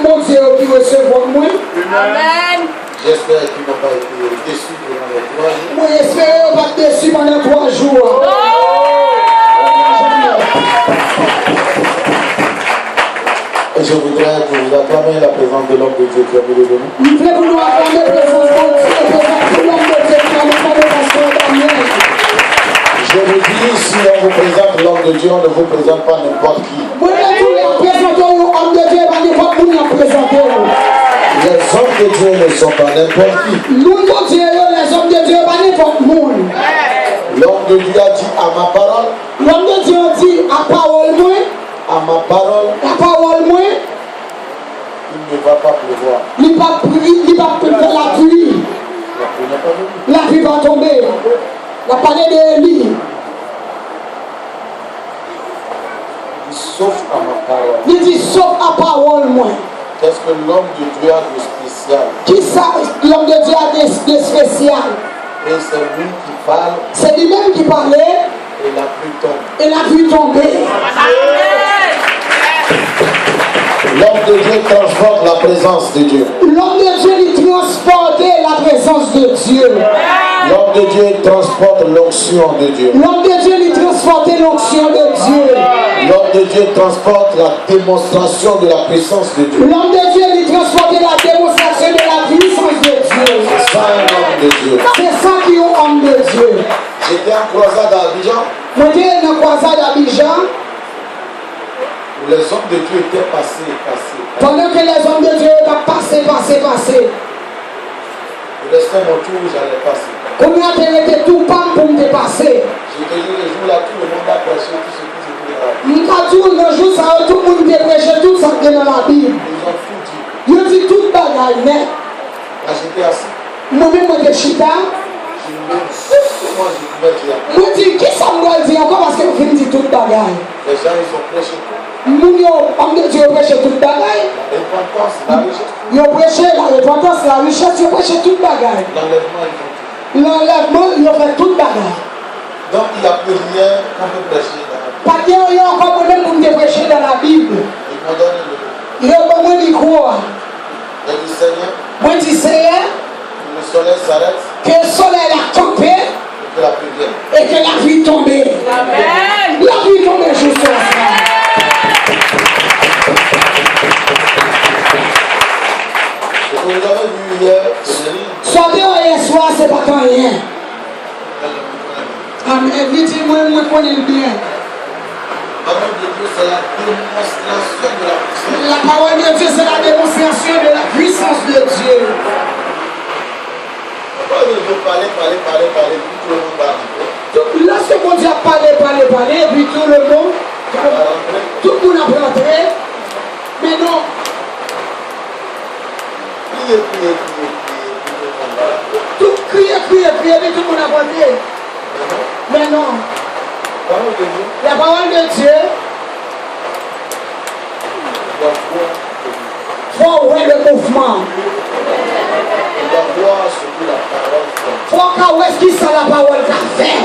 mon Dieu qui recevoir moi. Amen. J'espère qu'ils n'ont pas été déçus pendant les 3 jours. Moi, j'espère qu'ils n'ont pas été déçus pendant 3 jours. Et je voudrais que vous acclamiez la présence de l'homme de Dieu qui a voulu de nous. Je voudrais que nous acclamions la présence de l'homme de Dieu qui a voulu de nous. Je vous dis, si on vous présente l'homme de Dieu, on ne vous présente pas n'importe qui. Les hommes de Dieu ne sont pas n'importe qui. L'homme de Dieu a dit à ma parole. L'homme de Dieu dit à parole moi. À ma parole. La parole moi. Il ne va pas pleuvoir. Il va faire la pluie. La pluie va tomber. La parole d'Élie. Sauf à ma parole. Il dit sauf à parole moi. Qu'est-ce que l'homme de Dieu a de spécial? Qui ça l'homme de Dieu a de spécial? Et c'est lui qui parle. C'est lui-même qui parlait. Et la pluie tombe. Et la pluie tombée. L'homme de Dieu transporte la présence de Dieu. L'homme de Dieu il transportait la présence de Dieu. L'homme de Dieu transporte l'onction de Dieu. L'homme de Dieu il transportait l'onction de Dieu. L'homme de Dieu transporte la démonstration de la puissance de Dieu. L'homme de Dieu il transportait la démonstration de la puissance de Dieu. C'est ça un homme de Dieu. C'est ça qui est un homme de Dieu. J'étais en croisade à Abidjan. Moi j'étais en croisade à Abidjan. Où les hommes de Dieu étaient passés. Pendant que les hommes de Dieu étaient passés. Il restait mon tour où j'allais passer. Combien t'es tout pas pour me dépasser? Je te dis, le jour-là, tout le monde a prêché tout ce qui s'était là. Le jour, ça, tout le monde a prêché tout ça qui est dans la Bible. Ils ont tout dit. Ils dit tout bagaille, mais. Là, j'étais assis. Moi-même, moi, je suis là. Moi, je pouvais dire. Moi, je dis, qui ça me doit dire encore parce que vous finissez tout bagaille? Les gens, ils ont prêché. Nous, homme de Dieu, prêché tout bagaille. La repentance, la richesse. Ils ont prêché la repentance, la richesse, ils ont prêché tout bagaille. L'enlèvement, ils ont tout. L'enlèvement, ils ont fait tout bagaille. Donc, il n'y a plus rien qu'on peut prêcher dans la Bible. Pas qu'il y a encore moi-même pour me prêcher dans la Bible. Ils m'ont donné le mot. Il y a pas moi qui croit. J'ai dit, Seigneur, Moi, je dis, Seigneur, que le soleil s'arrête que le soleil a campé et que la pluie vienne. et que la pluie tombe. Amen. La pluie tombe juste là. Ce que vous avez vu hier, c'est rien. Sortez hier soir, c'est pas quand rien. Amen. Dites-moi, moi, je connais le bien. La parole de Dieu, c'est la démonstration de la puissance. La parole de Dieu, c'est la démonstration de la puissance de Dieu. Pourquoi il veut parler, puis tout le monde va rentrer. Donc, lorsque mon Dieu a parlé, et puis tout le monde a rentré, mais non. Priez, puis tout le monde va rentrer. Tout crier, mais tout le monde a rentré. Mais non. Parole de Dieu, La parole de Dieu, on doit voir que faut voir le mouvement. on doit voir ce que la parole fait. Faut qu'on voit ce qui ça la parole qu'a fait.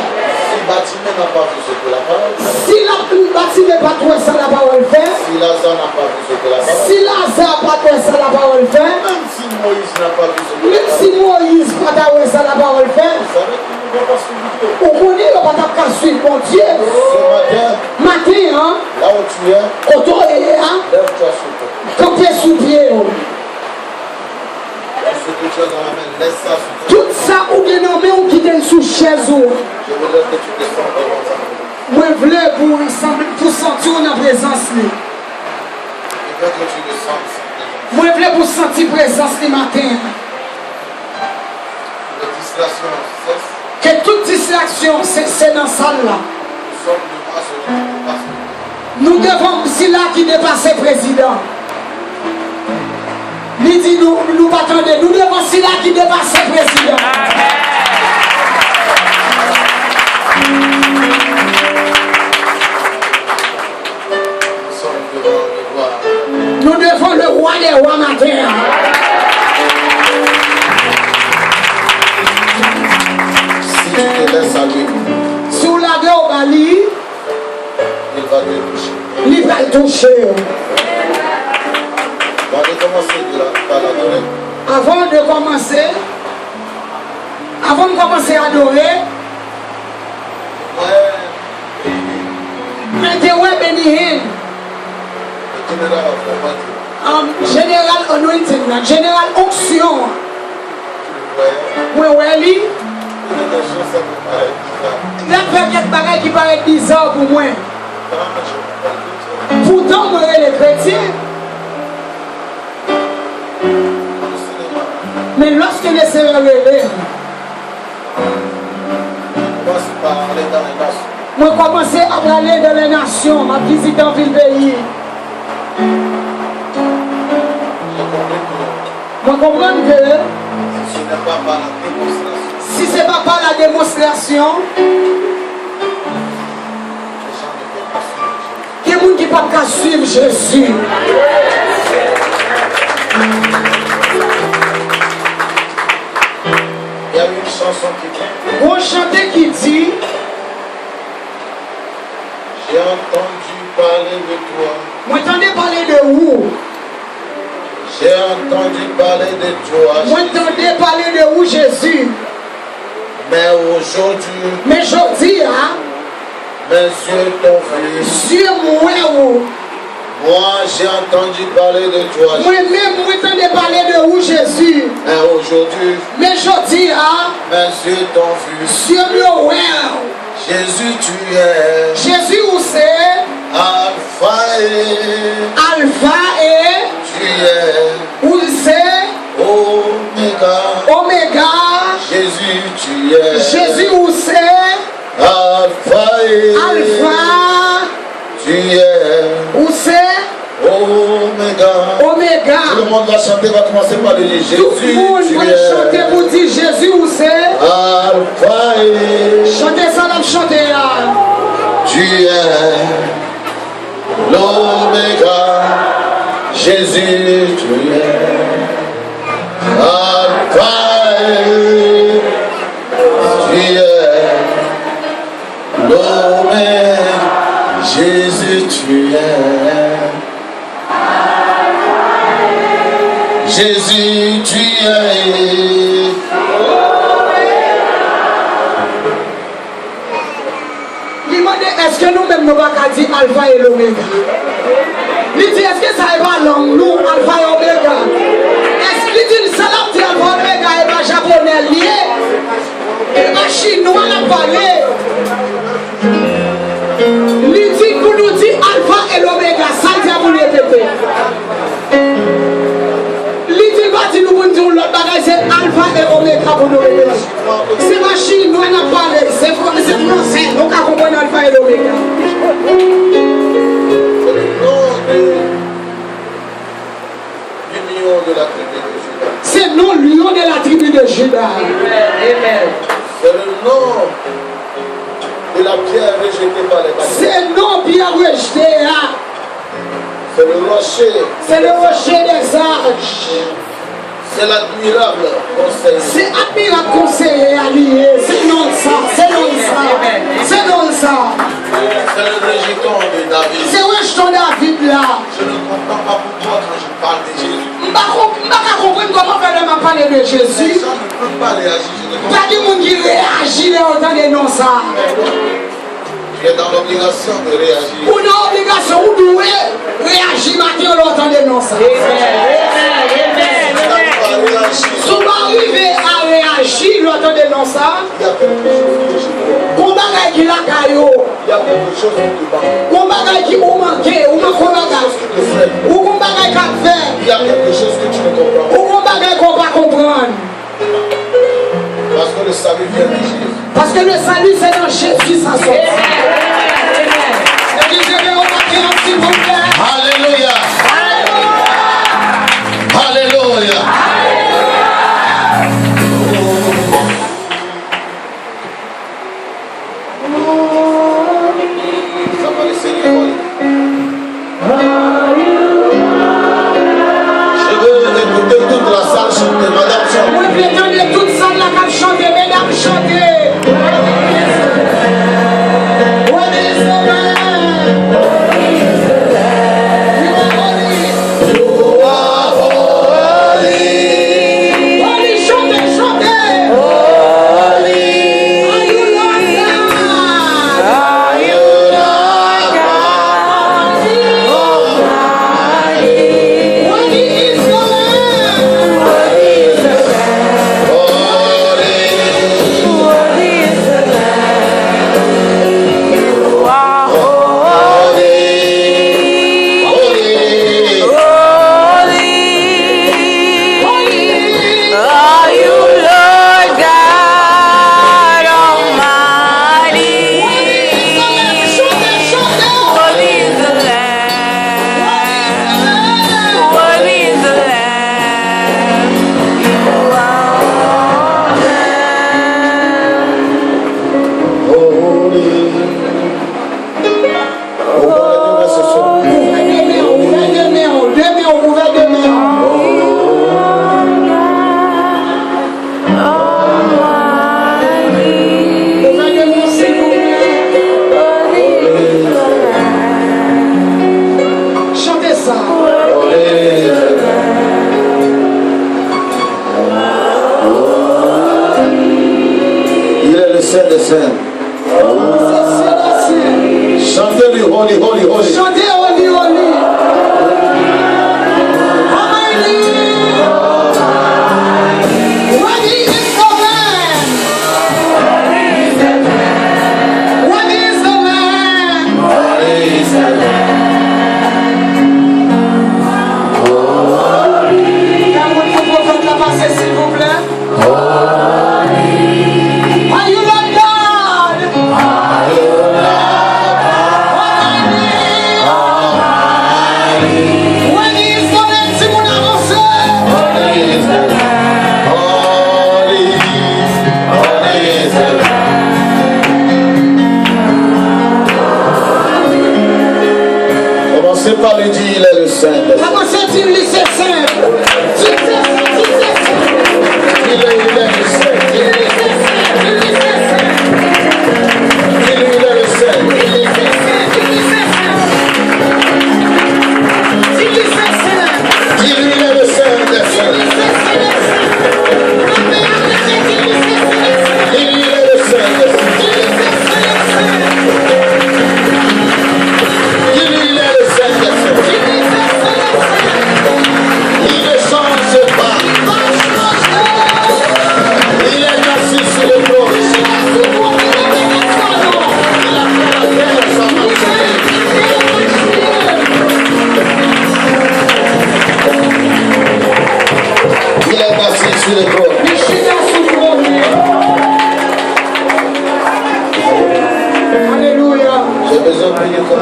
Si Bâtiment n'a pas vu ce que la parole fait, Si la bâtiment pas trouvé ça la parole fait, si Lazare n'a pas vu ce que la parole fait, si Lazare pas trouvé ça la parole fait, même si Moïse n'a pas vu ce que la même parole si Moïse pas trouvé ça la parole fait, fait, vous savez qu'il ne va pas suivre Dieu. on connaît le pas suivre mon Dieu. Ce matin, Matin, hein, là où tu es, quand on est, hein, lève-toi sur toi. quand tu es sous pied, oh. Tout ce que tu as dans la main, laisse ça sur toi. Tout ça ou bien nommé ou qui est sous chaise ou. Je voudrais que tu descendes devant ça. Moi je voulais pour ensemble pour sentir en présence li. Je veux que tu descendes sans présence. Moi je voulais pour sentir présence le matin. Les distractions cessent. Que toute distraction c'est dans salle là. Nous sommes devant celui qui dépasse. Nous devons c'est là qui dépasse le président. Il dit nous pas attendre, nous devons c'est là qui dépasse le président. Nous devons le roi des rois matin. Si tu te laisses aller, Sous la gueule au Bali, il va te toucher. il va le toucher. Avant de commencer à adorer, mettez-vous béni. Général anointing, général onction. Oui, oui, la première bagaille qui paraît bizarre pour moi. Pourtant, moi, les chrétiens. Mais lorsque les Seigneur révèle, moi commencer à aller dans les nations, à visiter un ville pays. Moi comprends que si ce n'est pas par la démonstration, il y a des gens qui ne peuvent pas suivre Jésus. Il y a une chanson qui dit, On chantait qui dit, j'ai entendu parler de toi. moi entendez parler de vous. J'ai entendu parler de toi. Moi entendez parler de vous Jésus. Mais aujourd'hui, Mais je dis, hein, mes yeux t'ont vu. Dieu moi vous. Moi, j'ai entendu parler de toi. Moi-même, moi entendez parler de vous Jésus. Mais aujourd'hui, Mais je dis, hein, mes yeux t'ont vu. Dieu me ouais. Jésus, tu es Jésus où c'est Alpha et Alpha et tu es où c'est Oméga. Oméga. Jésus, tu es Jésus où c'est Alpha et Alpha. tu es Où c'est Oméga. Oméga. Tout le monde va chanter, va commencer par le dire Jésus, Tout le monde tu va es chanter pour dire Jésus où c'est. Alpha et Chantez ça, là, chantez là. tu es l'Oméga. Jésus, tu es Alpha et tu es l'Oméga. Jésus, tu es Jésus, tu es Est-ce que nous-mêmes nous va dire Alpha et l'Oméga? Il dit, est-ce que ça est pas langue, nous, Alpha et Oméga? Est-ce qu'il dit, ça l'a dit Alpha et Oméga et pas japonais lié? Et pas chinois l'a parlé? Il dit, pour nous dire Alpha et l'Oméga, ça dit à vous répéter. Il dit, pas dit nous pour dire l'autre bagage, c'est Alpha et Oméga pour nous répéter. C'est pas chinois l'a parlé, c'est français, nous qu'à comprendre Alpha et l'Oméga. C'est le nom lion de la tribu de Juda. C'est le nom de la pierre rejetée par les bâtiments. C'est le nom bien rejeté. C'est le rocher. C'est le rocher des arches. C'est l'admirable conseil. C'est admirable conseiller allié. C'est non ça. C'est non ça. C'est non ça. C'est le rejeton de David. C'est rejeton David là. Je ne comprends pas pourquoi quand je parle de Jésus. Je ne comprends pas comment faire de parler de Les Jésus. gens ne peuvent pas réagir. Je ne comprends Pas de monde qui réagit là autant de non ça. Tu es dans l'obligation de réagir. Ou dans l'obligation, ou doué, réagir maintenant l'autant de non ça. Tu n'arrives pas à réagir. Si vous arrivez à réagir l'autant de non ça, Il y a quelque chose que je vois. on va qui la caillou. Il y a quelque chose qui te bat. On va qui vous manquez, ou manque on bagage. Qui te freine. Ou on va qu'à faire. Il y a quelque chose que tu ne comprends pas. Ou on va qu'on va comprendre. Parce que le salut vient de Jésus. Parce que le salut c'est dans Jésus ça sort. Et je vais remarquer un petit peu. Alléluia. Alléluia. Ça va laisser les voix. Je veux écouter toute la salle chanter. Madame chante. Moi je vais toute ça là quand chanter, mesdames chanter. Saint des Saints. Chantez du Holy, Holy, Holy. Chantez Holy, Holy. Almighty. Worthy is the Lamb. Worthy is the Lamb. Holy is the Lamb. Quand votre prophète l'a passé, s'il vous plaît. Are you Lord God? When he is the Lamb, si vous avancez. Holy is the Lamb. Holy, holy is the Lamb. Commencez par lui dire, il est le Saint des Saints. Commencez à dire, lui, c'est simple. Dieu, c'est simple, Dieu, c'est simple. Il est le Saint. Dieu, c'est simple, Dieu, c'est simple. Il est le Saint. Dieu, c'est simple, Dieu, c'est simple. Dieu, c'est simple. Dis-lui, il est le Saint des Saints. Dieu, c'est simple. Dis-lui, il est le Saint des Saints. Dis-lui, il est le Saint des Saints. Il ne change pas. Il est assis sur le trône. Il a fait la terre sans marcher. Il est assis sur le trône. Alléluia. J'ai besoin de prier quoi?